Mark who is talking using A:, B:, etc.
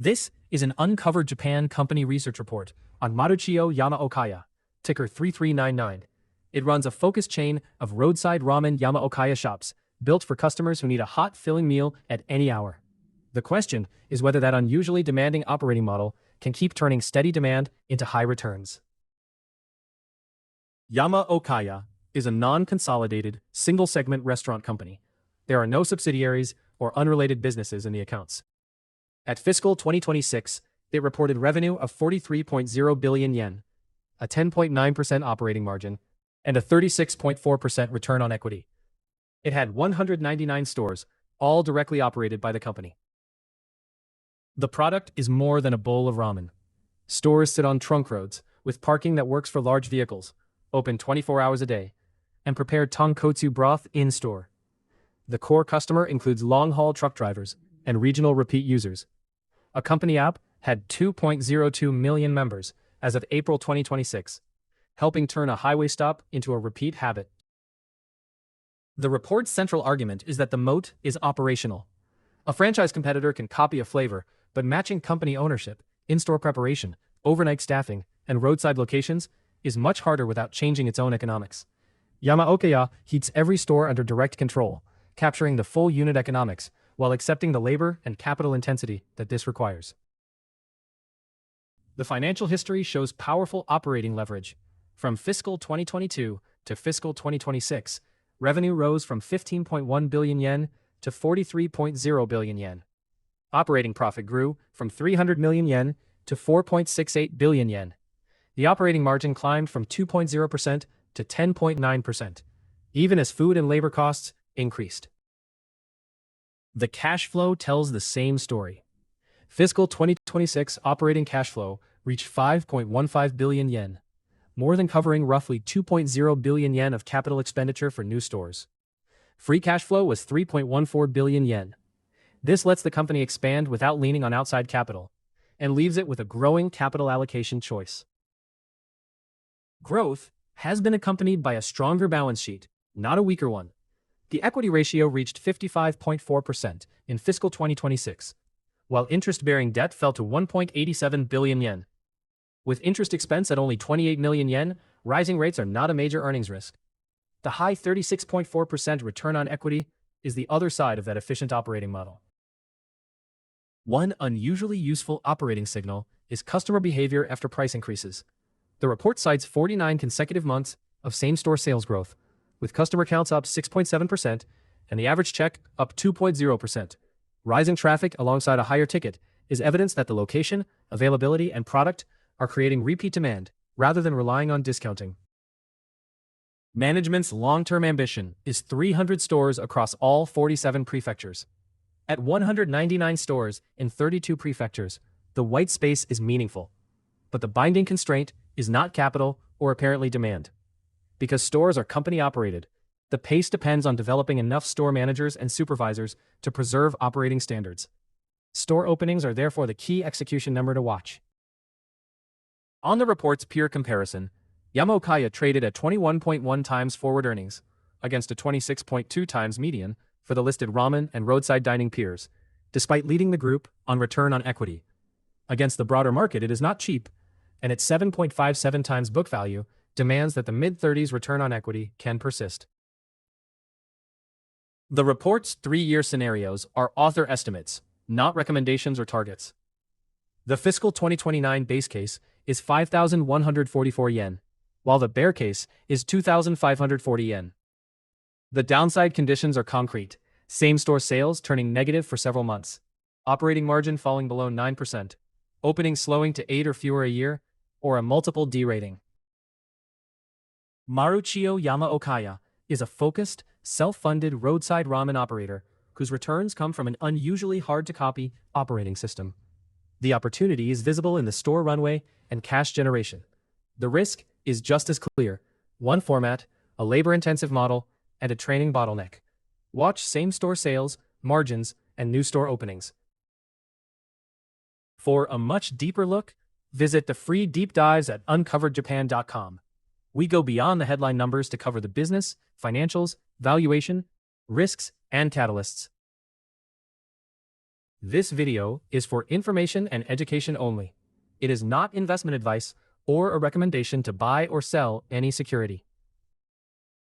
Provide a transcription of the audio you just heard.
A: This is an Uncovered Japan company research report on Maruchiyo Yamaokaya, ticker 3399. It runs a focused chain of roadside ramen Yamaokaya shops, built for customers who need a hot, filling meal at any hour. The question is whether that unusually demanding operating model can keep turning steady demand into high returns. Yamaokaya is a non-consolidated, single-segment restaurant company. There are no subsidiaries or unrelated businesses in the accounts. At fiscal 2026, it reported revenue of 43.0 billion yen, a 10.9% operating margin, and a 36.4% return on equity. It had 199 stores, all directly operated by the company. The product is more than a bowl of ramen. Stores sit on trunk roads, with parking that works for large vehicles, open 24 hours a day, and prepare tonkotsu broth in-store. The core customer includes long-haul truck drivers and regional repeat users. A company app had 2.02 million members as of April 2026, helping turn a highway stop into a repeat habit. The report's central argument is that the moat is operational. A franchise competitor can copy a flavor, but matching company ownership, in-store preparation, overnight staffing, and roadside locations is much harder without changing its own economics. Yamaokaya heats every store under direct control, capturing the full unit economics while accepting the labor and capital intensity that this requires. The financial history shows powerful operating leverage. From fiscal 2022 to fiscal 2026, revenue rose from 15.1 billion yen to 43.0 billion yen. Operating profit grew from 300 million yen to 4.68 billion yen. The operating margin climbed from 2.0% to 10.9%, even as food and labor costs increased. The cash flow tells the same story. Fiscal 2026 operating cash flow reached 5.15 billion yen, more than covering roughly 2.0 billion yen of capital expenditure for new stores. Free cash flow was 3.14 billion yen. This lets the company expand without leaning on outside capital, and leaves it with a growing capital allocation choice. Growth has been accompanied by a stronger balance sheet, not a weaker one. The equity ratio reached 55.4% in fiscal 2026, while interest-bearing debt fell to 1.87 billion yen. With interest expense at only 28 million yen, rising rates are not a major earnings risk. The high 36.4% return on equity is the other side of that efficient operating model. One unusually useful operating signal is customer behavior after price increases. The report cites 49 consecutive months of same-store sales growth, with customer counts up 6.7% and the average check up 2.0%. Rising traffic alongside a higher ticket is evidence that the location, availability, and product are creating repeat demand rather than relying on discounting. Management's long-term ambition is 300 stores across all 47 prefectures. At 199 stores in 32 prefectures, the white space is meaningful. But the binding constraint is not capital or apparently demand. Because stores are company-operated, the pace depends on developing enough store managers and supervisors to preserve operating standards. Store openings are therefore the key execution number to watch. On the report's peer comparison, Yamaokaya traded at 21.1 times forward earnings, against a 26.2 times median for the listed ramen and roadside dining peers, despite leading the group on return on equity. Against the broader market, it is not cheap, and its 7.57 times book value demands that the mid-30s return on equity can persist. The report's 3-year scenarios are author estimates, not recommendations or targets. The fiscal 2029 base case is 5,144 yen, while the bear case is 2,540 yen. The downside conditions are concrete: same-store sales turning negative for several months, operating margin falling below 9%, openings slowing to 8 or fewer a year, or a multiple D rating. Maruchiyo Yamaokaya is a focused, self-funded roadside ramen operator whose returns come from an unusually hard-to-copy operating system. The opportunity is visible in the store runway and cash generation. The risk is just as clear: one format, a labor-intensive model, and a training bottleneck. Watch same-store sales, margins, and new store openings. For a much deeper look, visit the free deep dives at uncoveredjapan.com. We go beyond the headline numbers to cover the business, financials, valuation, risks, and catalysts. This video is for information and education only. It is not investment advice or a recommendation to buy or sell any security.